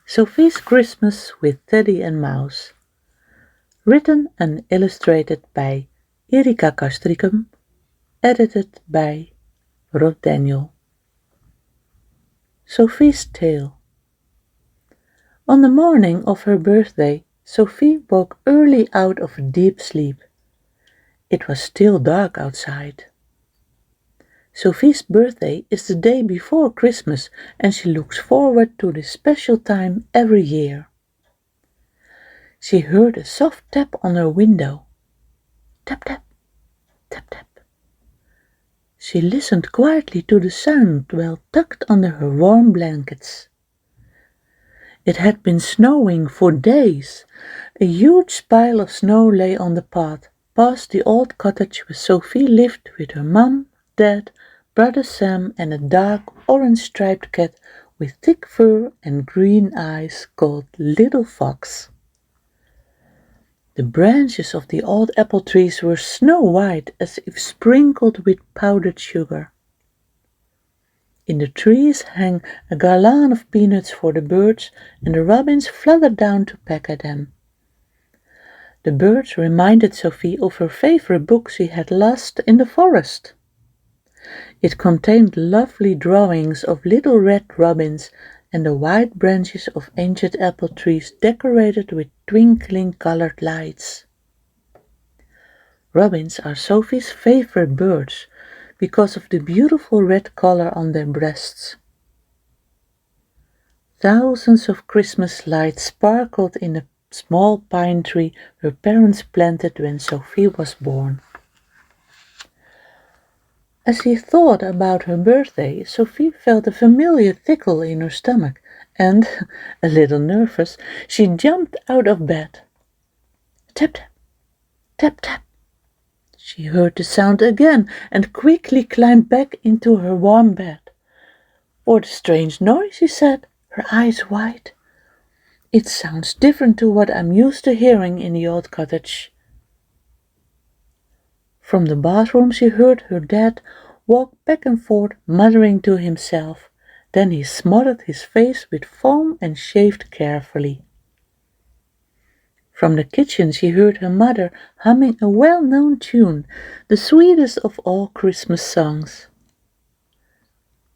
Sophie's Christmas with Teddy and Mouse. Written and illustrated by Erika, edited by Rod Daniel. Sophie's Tale. On the morning of her birthday, Sophie woke early out of a deep sleep. It was still dark outside. Sophie's birthday is the day before Christmas, and she looks forward to this special time every year. She heard a soft tap on her window. Tap, tap, tap, tap. She listened quietly to the sound well tucked under her warm blankets. It had been snowing for days. A huge pile of snow lay on the path past the old cottage where Sophie lived with her mum, dad, brother Sam and a dark orange-striped cat with thick fur and green eyes called Little Fox. The branches of the old apple trees were snow-white as if sprinkled with powdered sugar. In the trees hung a garland of peanuts for the birds, and the robins fluttered down to peck at them. The birds reminded Sophie of her favorite book she had lost in the forest. It contained lovely drawings of little red robins and the white branches of ancient apple trees decorated with twinkling colored lights. Robins are Sophie's favorite birds because of the beautiful red color on their breasts. Thousands of Christmas lights sparkled in a small pine tree her parents planted when Sophie was born. As she thought about her birthday, Sophie felt a familiar tickle in her stomach and, a little nervous, she jumped out of bed. Tap, tap, tap, tap. She heard the sound again and quickly climbed back into her warm bed. What a strange noise, she said, her eyes wide. It sounds different to what I'm used to hearing in the old cottage. From the bathroom she heard her dad walk back and forth, muttering to himself. Then he smothered his face with foam and shaved carefully. From the kitchen she heard her mother humming a well-known tune, the sweetest of all Christmas songs.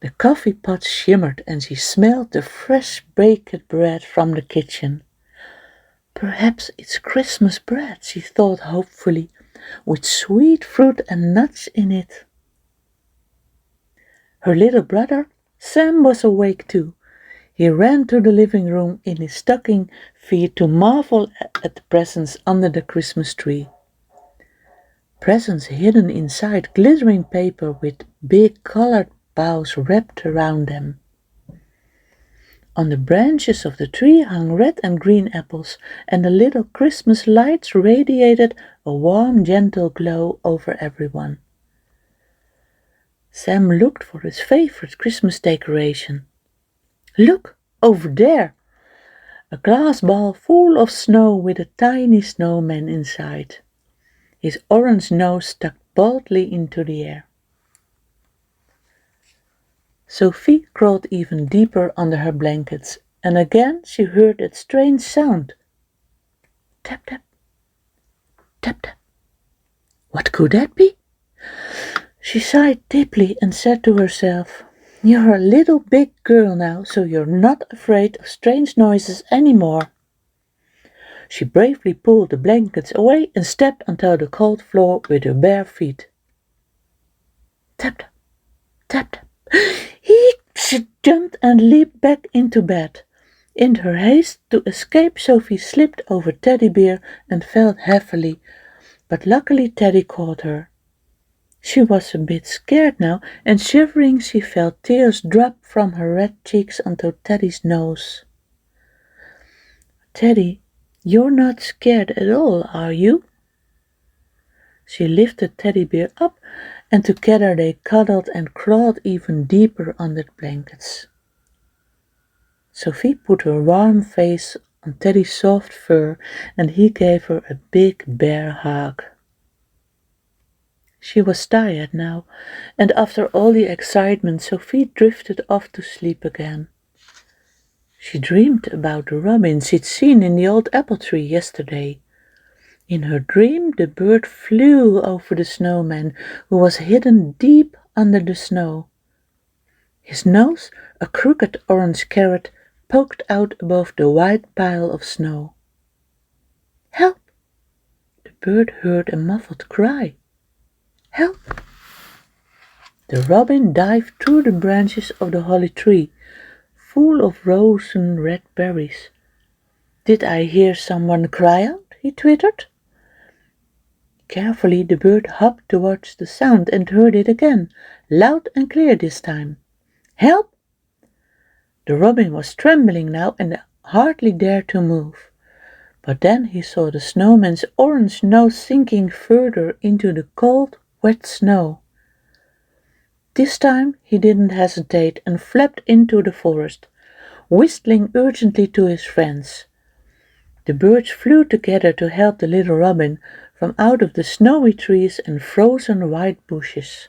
The coffee pot shimmered and she smelled the fresh baked bread from the kitchen. Perhaps it's Christmas bread, she thought hopefully, with sweet fruit and nuts in it. Her little brother, Sam, was awake too. He ran to the living room in his stocking feet to marvel at the presents under the Christmas tree. Presents hidden inside glittering paper with big colored boughs wrapped around them. On the branches of the tree hung red and green apples, and the little Christmas lights radiated a warm, gentle glow over everyone. Sam looked for his favorite Christmas decoration. Look, over there! A glass ball full of snow with a tiny snowman inside. His orange nose stuck boldly into the air. Sophie crawled even deeper under her blankets, and again she heard that strange sound. Tap, tap, tap, tap. What could that be? She sighed deeply and said to herself, "You're a little big girl now, so you're not afraid of strange noises any more." She bravely pulled the blankets away and stepped onto the cold floor with her bare feet. Tap, tap, tap, tap. She jumped and leaped back into bed. In her haste to escape, Sophie slipped over Teddy Bear and fell heavily, but luckily Teddy caught her. She was a bit scared now, and shivering she felt tears drop from her red cheeks onto Teddy's nose. "Teddy, you're not scared at all, are you?" She lifted Teddy Bear up, and together they cuddled and crawled even deeper under the blankets. Sophie put her warm face on Teddy's soft fur, and he gave her a big bear hug. She was tired now, and after all the excitement, Sophie drifted off to sleep again. She dreamed about the robin she'd seen in the old apple tree yesterday. In her dream, the bird flew over the snowman, who was hidden deep under the snow. His nose, a crooked orange carrot, poked out above the white pile of snow. "Help!" The bird heard a muffled cry. "Help!" The robin dived through the branches of the holly tree, full of rosin red berries. "Did I hear someone cry out?" he twittered. Carefully the bird hopped towards the sound and heard it again, loud and clear this time. "Help!" The robin was trembling now and hardly dared to move. But then he saw the snowman's orange nose sinking further into the cold, wet snow. This time he didn't hesitate and flapped into the forest, whistling urgently to his friends. The birds flew together to help the little robin from out of the snowy trees and frozen white bushes.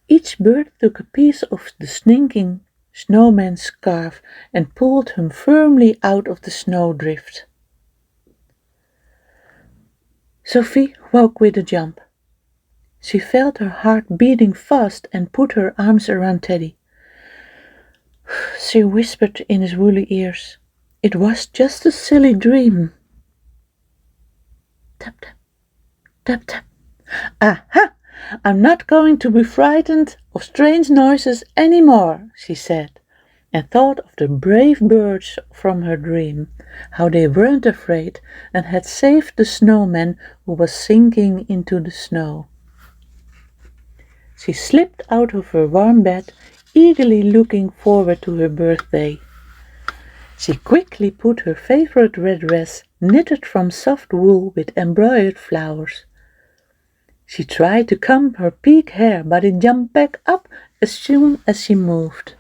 Each bird took a piece of the stinking snowman's scarf and pulled him firmly out of the snowdrift. Sophie woke with a jump. She felt her heart beating fast and put her arms around Teddy. She whispered in his woolly ears, "It was just a silly dream." Tap, tap, tap, tap. "Aha! I'm not going to be frightened of strange noises any more," she said, and thought of the brave birds from her dream, how they weren't afraid and had saved the snowman who was sinking into the snow. She slipped out of her warm bed, eagerly looking forward to her birthday. She quickly put her favorite red dress, knitted from soft wool with embroidered flowers. She tried to comb her pink hair, but it jumped back up as soon as she moved.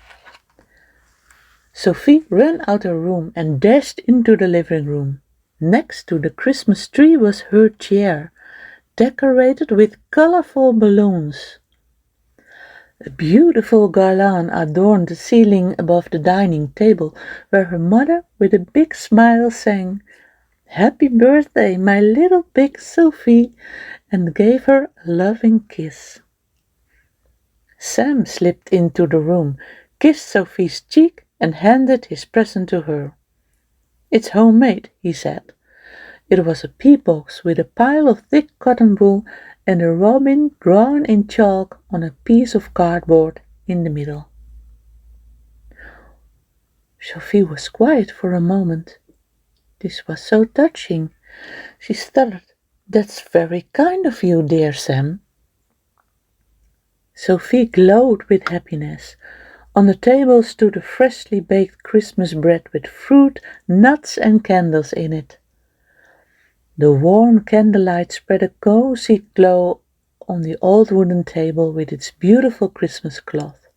Sophie ran out her room and dashed into the living room. Next to the Christmas tree was her chair, decorated with colorful balloons. A beautiful garland adorned the ceiling above the dining table, where her mother, with a big smile, sang, "Happy birthday, my little big Sophie," and gave her a loving kiss. Sam slipped into the room, kissed Sophie's cheek, and handed his present to her. "It's homemade," he said. It was a pea box with a pile of thick cotton wool and a robin drawn in chalk on a piece of cardboard in the middle. Sophie was quiet for a moment. This was so touching. She stuttered, "That's very kind of you, dear Sam." Sophie glowed with happiness. On the table stood a freshly baked Christmas bread with fruit, nuts and candles in it. The warm candlelight spread a cozy glow on the old wooden table with its beautiful Christmas cloth.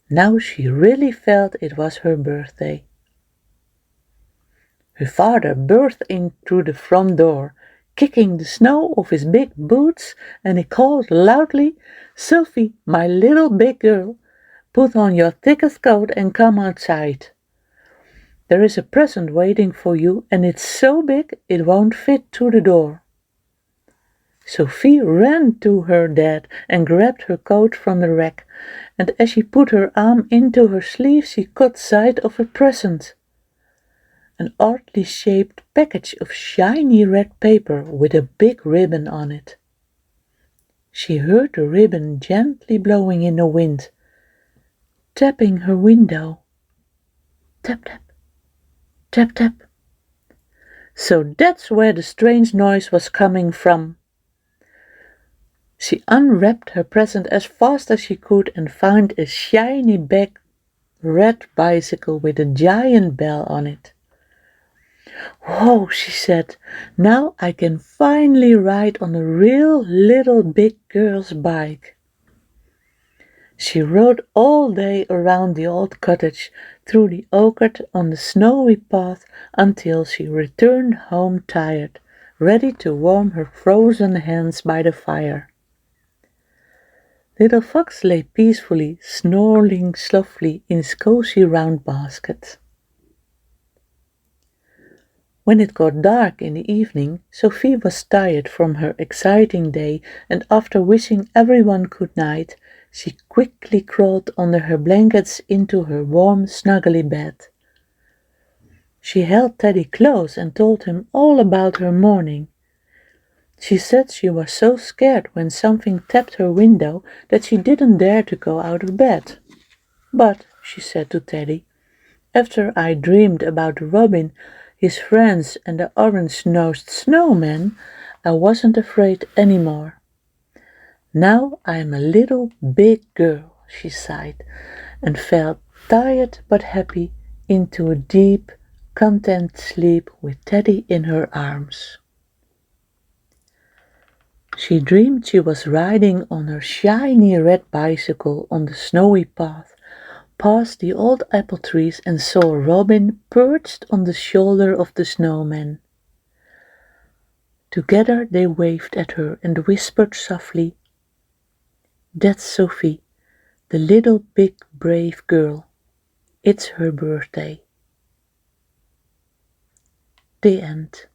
Now she really felt it was her birthday. Her father burst in through the front door, kicking the snow off his big boots, and he called loudly, "Sophie, my little big girl, put on your thickest coat and come outside. There is a present waiting for you, and it's so big it won't fit through the door." Sophie ran to her dad and grabbed her coat from the rack, and as she put her arm into her sleeve she caught sight of a present. An oddly shaped package of shiny red paper with a big ribbon on it. She heard the ribbon gently blowing in the wind, tapping her window. Tap, tap, tap, tap. So that's where the strange noise was coming from. She unwrapped her present as fast as she could and found a shiny big red bicycle with a giant bell on it. "Whoa," she said, "now I can finally ride on a real little big girl's bike." She rode all day around the old cottage, through the orchard on the snowy path until she returned home tired, ready to warm her frozen hands by the fire. Little Fox lay peacefully, snoring softly in his cozy round basket. When it got dark in the evening, Sophie was tired from her exciting day, and after wishing everyone good night, she quickly crawled under her blankets into her warm, snuggly bed. She held Teddy close and told him all about her morning. She said she was so scared when something tapped her window that she didn't dare to go out of bed. But, she said to Teddy, after I dreamed about the robin, his friends, and the orange-nosed snowman, I wasn't afraid any more. Now I am a little big girl, she sighed, and fell tired but happy into a deep, content sleep with Teddy in her arms. She dreamed she was riding on her shiny red bicycle on the snowy path, past the old apple trees, and saw a robin perched on the shoulder of the snowman. Together they waved at her and whispered softly, "That's Sophie, the little big brave girl. It's her birthday." The end.